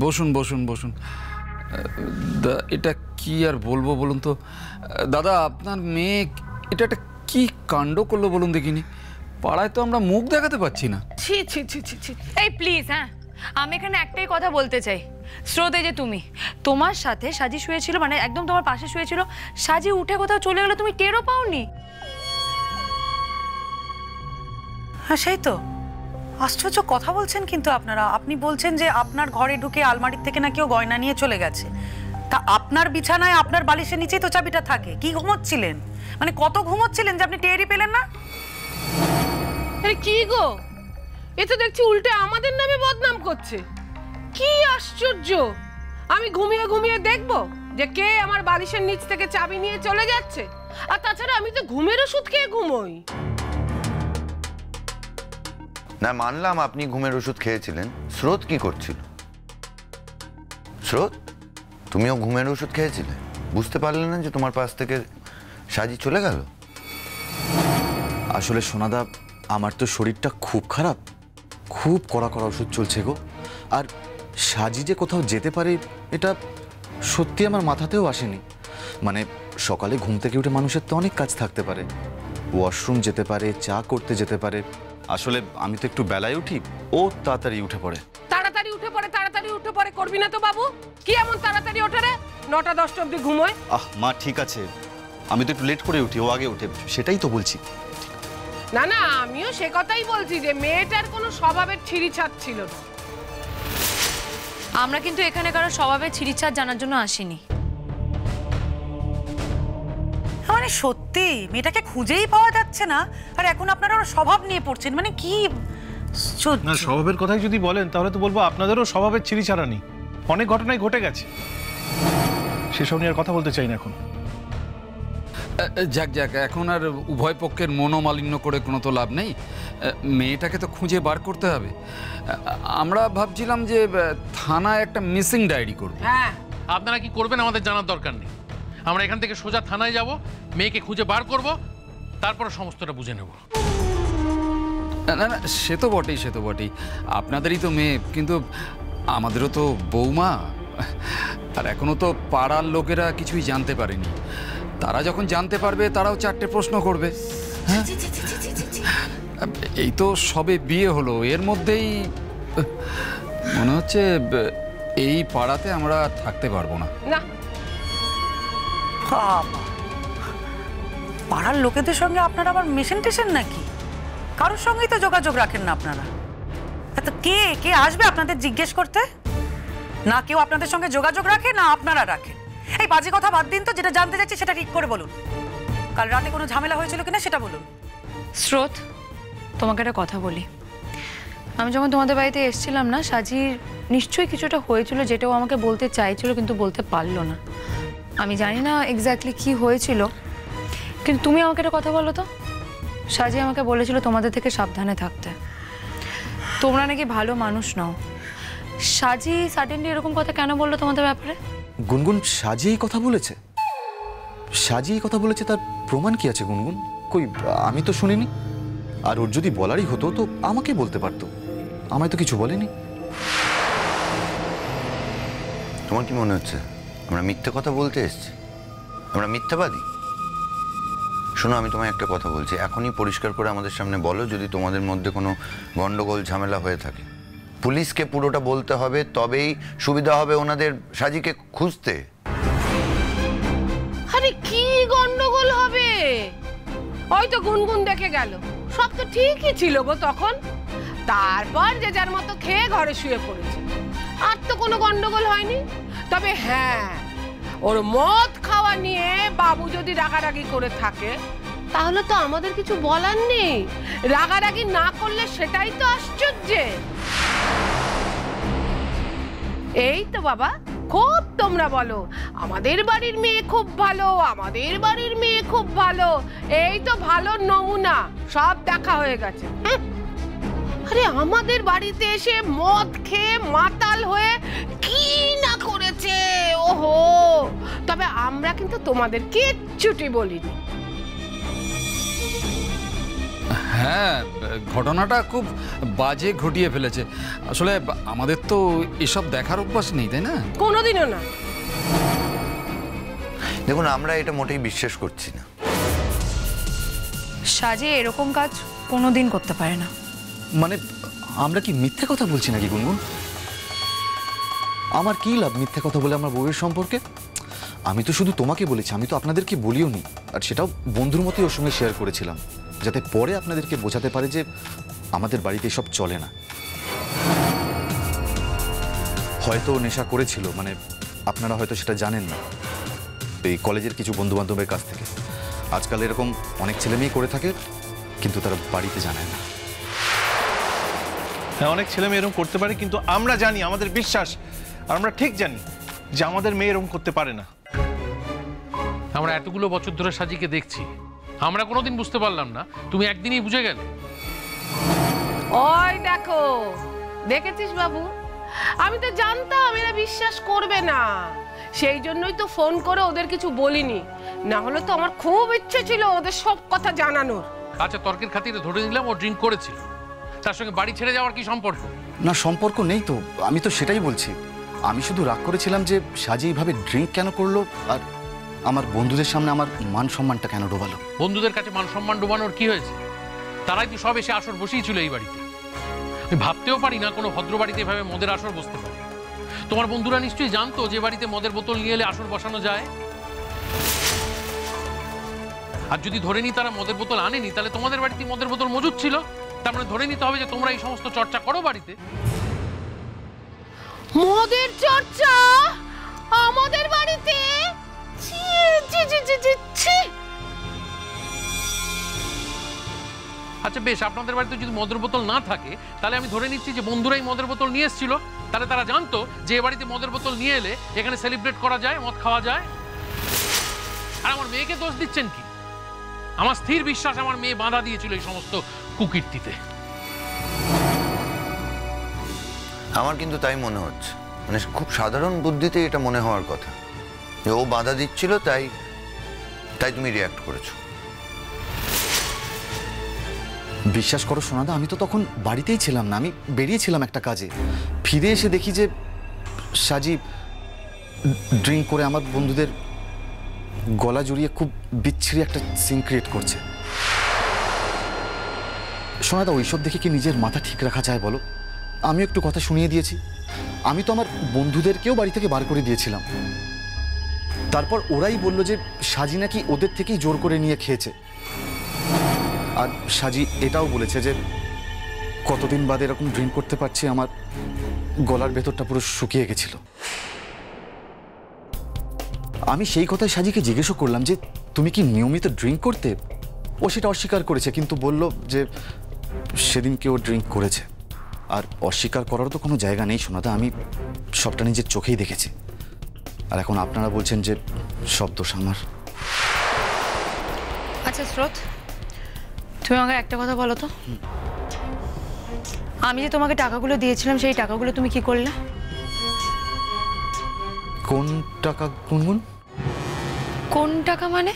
বসুন বসুন বসুন। এটা কি আর বলবো বলুন তো দাদা, আপনার মেয়ে এটা একটা কি কাণ্ড করলো বলুন দেখিনি। পাড়ায় তো আমরা মুখ দেখাতে পাচ্ছি না। ছি ছি ছি ছি ছি। এই প্লিজ, হ্যাঁ আমি এখানে একটাই কথা বলতে চাই। স্রোতে যে তুমি, তোমার সাথে সাজি শুয়েছিল, মানে একদম তোমার পাশে শুয়েছিল, সাজি উঠে কোথাও চলে গেল, তুমি টেরও পাওনি? হ্যাঁ সেই তো আশ্চর্য কথা বলছেন কিন্তু আপনারা। আপনি বলছেন যে আপনার ঘরে ঢুকে আলমারির থেকে না কেউ গয়না নিয়ে চলে গেছে, তা আপনার বিছানায় আপনার বালিশের নিচেই তো চাবিটা থাকে। কি ঘুমোচ্ছিলেন, মানে কত ঘুমোচ্ছিলেন যে আপনি টেরই পেলেন না? আরে কি গো, এ তো দেখছি উল্টে আমাদের নামে বদনাম করছে। কি আশ্চর্য! আমি ঘুমিয়ে ঘুমিয়ে দেখবো যে কে আমার বালিশের নিচ থেকে চাবি নিয়ে চলে যাচ্ছে। আর তাছাড়া আমি তো ঘুমের ওষুধ খেয়ে ঘুমোই না। মানলাম আপনি ঘুমের ওষুধ খেয়েছিলেন, স্রোত কি করছিল? স্রোত, তুমিও ঘুমের ওষুধ খেয়েছিলে, বুঝতে পারলে না যে তোমার পাশ থেকে সাজি চলে গেল? আসলে সোনাদা, আমার তো শরীরটা খুব খারাপ, খুব কড়া কড়া ওষুধ চলছে গো। আর সাজি যে কোথাও যেতে পারে এটা সত্যি আমার মাথাতেও আসেনি। মানে সকালে ঘুম থেকে উঠে মানুষের তো অনেক কাজ থাকতে পারে, ওয়াশরুম যেতে পারে, চা করতে যেতে পারে। আসলে আমি তো একটু বেলায় উঠি, ও তাড়াতাড়ি উঠে পড়ে। তাড়াতাড়ি উঠে পড়ে, তাড়াতাড়ি উঠে পড়ে করবি না তো বাবু? কি এমন তাড়াতাড়ি ওঠে রে? 9টা 10টা অবধি ঘুমোয়। মা ঠিক আছে, আমি তো একটু লেট করে উঠি, ও আগে উঠে, সেটাই তো বলছি। না না, আমিও সে কথাই বলছি যে মেয়েটার কোনো স্বভাবের ছিঁড়িছাড় ছিল না। আমরা কিন্তু এখানে কারো স্বভাবের ছিঁড়িছাড় জানার জন্য আসিনি। মানে সত্যি মেয়েটাকে খুঁজেই পাওয়া যাচ্ছে না, আর এখন আপনারা ওর স্বভাব নিয়ে পড়ছেন। মানে কি না, স্বভাবের কথাই যদি বলেন তাহলে তো বলবো আপনাদেরও স্বভাবের ছিঁড়িছাড়া নেই, অনেক ঘটনাই ঘটে গেছে, সেসব নিয়ে আর কথা বলতে চাই না এখন। যাক যাক, এখন আর উভয় পক্ষের মনোমালিন্য করে কোনো তো লাভ নেই। মেয়েটাকে তো খুঁজে বার করতে হবে। আমরা ভাবছিলাম যে থানায় একটা মিসিং ডায়েরি করব। হ্যাঁ, আপনারা কি করবেন আমাদের জানার দরকার নেই। আমরা এখান থেকে সোজা থানায় যাব, মেয়েকে খুঁজে বার করব, তারপর সমস্তটা বুঝে নেব। না না, সে তো বটেই, সে তো বটেই, আপনাদেরই তো মেয়ে, কিন্তু আমাদেরও তো বৌমা। আর এখনো তো পাড়ার লোকেরা কিছুই জানতে পারেনি। তারা যখন জানতে পারবে তারাও 4টে প্রশ্ন করবে। হ্যাঁ, এই তো সবে বিয়ে হলো, এর মধ্যেই মনে হচ্ছে এই পাড়াতে আমরা থাকতে পারবো না। না, পাড়ার লোকেদের সঙ্গে আপনারা আবার মেশিন টেশন নাকি? কারোর সঙ্গেই তো যোগাযোগ রাখেন না আপনারা। তো কে কে আসবে আপনাদের জিজ্ঞেস করতে? না কেউ আপনাদের সঙ্গে যোগাযোগ রাখে, না আপনারা রাখেন। এই বাজে কথা বাদ দিন তো, যেটা জানতে চাচ্ছি সেটা ঠিক করে বলুন। কাল রাতে কোনো ঝামেলা হয়েছিল কিনা সেটা বলুন। স্রোত, তোমাকে একটা কথা বলি। আমি যখন তোমাদের বাড়িতে এসেছিলাম না, সাজির নিশ্চয়ই কিছুটা হয়েছিল যেটাও আমাকে বলতে চাইছিল কিন্তু বলতে পারলো না। আমি জানি না এক্স্যাক্টলি কি হয়েছিল, কিন্তু তুমি আমাকে একটা কথা বলো তো। সাজি আমাকে বলেছিল তোমাদের থেকে সাবধানে থাকতে, তোমরা নাকি ভালো মানুষ নও। সাজি সাডেনলি এরকম কথা কেন বললো তোমাদের ব্যাপারে? গুনগুন সাজি এই কথা বলেছে? সাজি এই কথা বলেছে, তার প্রমাণ কি আছে গুনগুন? কই, আমি তো শুনিনি। আর ওর যদি বলারই হতো তো আমাকে বলতে পারতো, আমায় তো কিছু বলেনি। তোমার কি মনে হচ্ছে আমরা মিথ্যে কথা বলতে এসেছি? আমরা মিথ্যাবাদী? শোনো, আমি তোমায় একটা কথা বলছি, এখনই পরিষ্কার করে আমাদের সামনে বলো যদি তোমাদের মধ্যে কোনো গন্ডগোল ঝামেলা হয়ে থাকে। পুলিশকে পুরোটা বলতে হবে, তবেই সুবিধা হবে ওনাদের সাজিকে খুঁজতে। আরে কি গন্ডগোল হবে? হয়তো গুনগুন দেখে গেল, সব তো ঠিকই ছিল গো তখন। তারপর যে যার মতো খেয়ে ঘরে শুয়ে পড়েছে, আর তো কোনো গন্ডগোল হয়নি। তবে হ্যাঁ, ওর মদ খাওয়া নিয়ে বাবু যদি রাগারাগি করে থাকে তাহলে তো আমাদের কিছু বলার নেই। রাগারাগি না করলে সেটাই তো আশ্চর্য। এই তো বাবা, খুব তোমরা বলো আমাদের বাড়ির মেয়ে খুব ভালো, আমাদের বাড়ির মেয়ে খুব ভালো। এই তো ভালো নমুনা, সব দেখা হয়ে গেছে। আরে আমাদের বাড়িতে এসে মদ খেয়ে মাতাল হয়ে কি না করেছে, ওহো। তবে আমরা কিন্তু তোমাদের কিচ্ছুটি বলিনি। হ্যাঁ, ঘটনাটা খুব বাজে ঘটিয়ে ফেলেছে। আসলে আমাদের তো এসব দেখার অভ্যাস নেই, তাই না? কোনোদিনও না। দেখুন, আমরা এটা মোটেই বিশ্বাস করছি না। সাজি এরকম কাজ কোনোদিন করতে পারে না। মানে আমরা কি মিথ্যে কথা বলছি নাকি গুনগুন? আমার কি লাভ মিথ্যে কথা বলে আমার বউয়ের সম্পর্কে? আমি তো শুধু তোমাকে বলেছি, আমি তো আপনাদেরকে বলিও নি। আর সেটাও বন্ধুর মতোই ওর সঙ্গে শেয়ার করেছিলাম, যাতে পরে আপনাদেরকে বোঝাতে পারে যে আমাদের বাড়িতে এসব চলে না। হয়তো নেশা করেছিল, মানে আপনারা হয়তো সেটা জানেন না, এই কলেজের কিছু বন্ধু বান্ধবের কাছ থেকে। আজকাল এরকম অনেক ছেলে মেয়ে করে থাকে, কিন্তু তারা বাড়িতে জানায় না। হ্যাঁ, অনেক ছেলে মেয়ে এরকম করতে পারে, কিন্তু আমরা জানি, আমাদের বিশ্বাস, আর আমরা ঠিক জানি যে আমাদের মেয়ে এরকম করতে পারে না। আমরা এতগুলো বছর ধরে সাজিকে দেখছি, আমরা কোনোদিন বুঝতে পারলাম না, তুমি একদিনই বুঝে গেলে। ওই দেখো, দেখেছিস বাবু, আমি তো জানতাম এরা বিশ্বাস করবে না, সেই জন্যই তো ফোন করে ওদের কিছু বলিনি। না হলে তো আমার খুব ইচ্ছে ছিল ওদের সব কথা জানানোর। আচ্ছা, তর্কের খাতিরে ধরে নিলাম ও ড্রিঙ্ক করেছিল, তার সঙ্গে বাড়ি ছেড়ে যাওয়ার কি সম্পর্ক? না, সম্পর্ক নেই তো, আমি তো সেটাই বলছি। আমি শুধু রাগ করেছিলাম যে সাজি এইভাবে ড্রিঙ্ক কেন করলো, আর আমার বন্ধুদের সামনে আমার মান সম্মানটা কেন ডোবালো। বন্ধুদের কাছে মান সম্মান ডোবানোর কি হয়েছে? তারাই তো সব এসে আসর বসেই ছিল এই বাড়িতে। আমি ভাবতেও পারি না কোনো ভদ্র বাড়িতে এভাবে মদের আসর বসতে পারে। তোমার বন্ধুরা নিশ্চয়ই জানতো যে বাড়িতে মদের বোতল নিয়ে এলে আসর বসানো যায়। আর যদি ধরে নি তারা মদের বোতল আনেনি, তাহলে তোমাদের বাড়িতে মদের বোতল মজুদ ছিল। তার মানে ধরে নিতে হবে যে তোমরা এই সমস্ত চর্চা করো বাড়িতে। মদের চর্চা আমাদের বাড়িতে? ছি ছি ছি ছি ছি ছি। আচ্ছা বেশ, আপনাদের বাড়িতে যদি মদের বোতল না থাকে, তাহলে আমি ধরে নিচ্ছি যে বন্ধুরাই মদের বোতল নিয়ে এসেছিল। তাহলে তারা জানতো যে এ বাড়িতে মদের বোতল নিয়ে এলে এখানে সেলিব্রেট করা যায়, মদ খাওয়া যায়। আর আমার মেয়েকে দোষ দিচ্ছেন কি? আমার স্থির বিশ্বাস আমার মেয়ে বাধা দিয়েছিল এই সমস্ত কুকীর্তিতে। আমার কিন্তু তাই মনে হচ্ছে, মানে খুব সাধারণ বুদ্ধিতে এটা মনে হওয়ার কথা যে ও বাধা দিচ্ছিল, তাই তুমি রিঅ্যাক্ট করেছো। বিশ্বাস করো সোনাদা, আমি তো তখন বাড়িতেই ছিলাম না, আমি বেরিয়েছিলাম একটা কাজে। ফিরে এসে দেখি যে সাজি ড্রিঙ্ক করে আমার বন্ধুদের গলা জড়িয়ে খুব বিচ্ছিরি একটা সিন ক্রিয়েট করছে। সোনাদা, ওইসব দেখে কি নিজের মাথা ঠিক রাখা যায় বলো? আমি একটু কথা শুনিয়ে দিয়েছি, আমি তো আমার বন্ধুদেরকেও বাড়ি থেকে বার করে দিয়েছিলাম। তারপর ওরাই বলল যে সাজি নাকি ওদের থেকেই জোর করে নিয়ে খেয়েছে। আর সাজি এটাও বলেছে যে কতদিন বাদে এরকম ড্রিঙ্ক করতে পারছি, আমার গলার ভেতরটা পুরো শুকিয়ে গেছিল। আমি সেই কথায় সাজিকে জিজ্ঞেসও করলাম যে তুমি কি নিয়মিত ড্রিঙ্ক করতে? ও সেটা অস্বীকার করেছে, কিন্তু বলল যে সেদিন কেউ ড্রিঙ্ক করেছে। আর অস্বীকার করার তো কোনো জায়গা নেই সোনাদা, আমি সবটা নিজের চোখেই দেখেছি। আর এখন আপনারা বলছেন যে সব দোষ আমার। আচ্ছা স্রোত, তুমি আমাকে একটা কথা বলো তো, আমি যে তোমাকে টাকাগুলো দিয়েছিলাম সেই টাকাগুলো তুমি কি করলে? কোন টাকা গুনগুন? কোন টাকা মানে?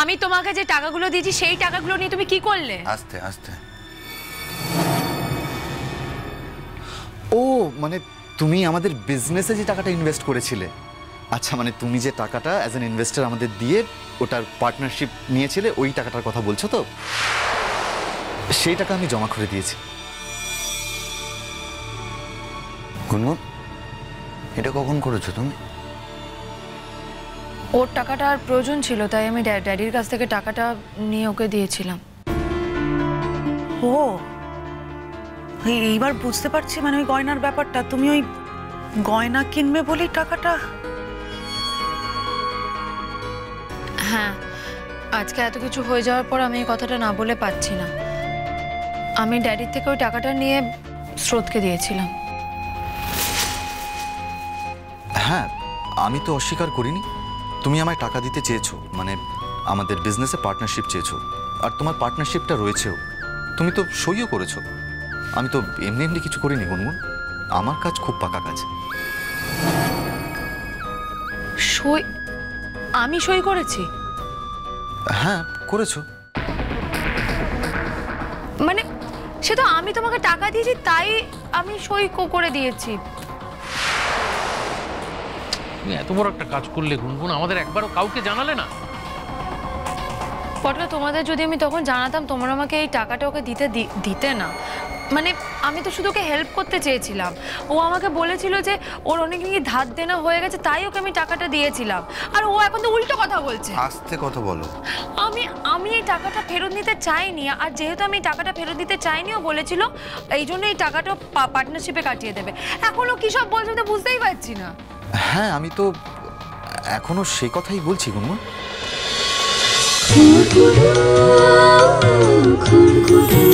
আমি তোমাকে যে টাকাগুলো দিয়েছি সেই টাকাগুলো নিয়ে তুমি কি করলে? আস্তে আস্তে। ও মানে তুমি আমাদের বিজনেসে যে টাকাটা ইনভেস্ট করেছিলে। আচ্ছা, মানে তুমি যে টাকাটা অ্যাজ অ্যান ইনভেস্টর আমাদের দিয়ে ওটার পার্টনারশিপ নিয়েছিলে, ওই টাকাটার কথা বলছো তো? সেই টাকা আমি জমা করে দিয়েছি। গুনগুন, এটা কখন করেছো তুমি? ওর টাকাটা আর প্রয়োজন ছিল, তাই আমি ড্যাডির কাছ থেকে টাকাটা নিয়ে ওকে দিয়েছিলাম। ও, এইবার বুঝতে পারছি, মানে ওই গয়নার ব্যাপারটা। তুমি ওই গয়না কিনবে বলেই টাকাটা? হ্যাঁ, আজকে এত কিছু হয়ে যাওয়ার পর আমি এই কথাটা না বলে পাচ্ছি না। আমি ড্যাডির থেকে ওই টাকাটা নিয়ে স্রোতকে দিয়েছিলাম। হ্যাঁ, আমি তো অস্বীকার করিনি। তুমি আমায় টাকা দিতে চেয়েছো, মানে আমাদের বিজনেসে পার্টনারশিপ চেয়েছো, আর তোমার পার্টনারশিপটা রয়েছেও। তুমি তো সইও করেছো। আমি তো এমনি এমনি কিছু করিনি গুনগুন, আমার কাজ খুব পাকা কাজ। সই? আমি সই করেছি? হ্যাঁ, করেছো। মানে সে তো আমি তোমাকে টাকা দিয়েছি তাই আমি সই করে দিয়েছি। তুমি এত বড় একটা কাজ করলে গুনগুন, আমাদের একবারও কাউকে জানালে না? পটকা, তোমাদের যদি আমি তখন জানাতাম তোমরা আমাকে এই টাকাটা ওকে দিতে না। মানে আমি তো শুধু ওকে হেল্প করতে চেয়েছিলাম। ও আমাকে বলেছিল যে ওর অনেক নাকি ধার দেনা হয়ে গেছে, তাই ওকে আমি টাকাটা দিয়েছিলাম। আর ও এখন তো উল্টো কথা বলছে। আস্তে কথা বলো। আমি এই টাকাটা ফেরত নিতে চাইনি, আর যেহেতু আমি এই টাকাটা ফেরত দিতে চাইনি, ও বলেছিল এই জন্য এই টাকাটা পার্টনারশিপে কাটিয়ে দেবে। এখন ও কী সব বলছে তো বুঝতেই পারছি না। হ্যাঁ, আমি তো এখনো সেই কথাই বলছি গুনগুন। খুন খুন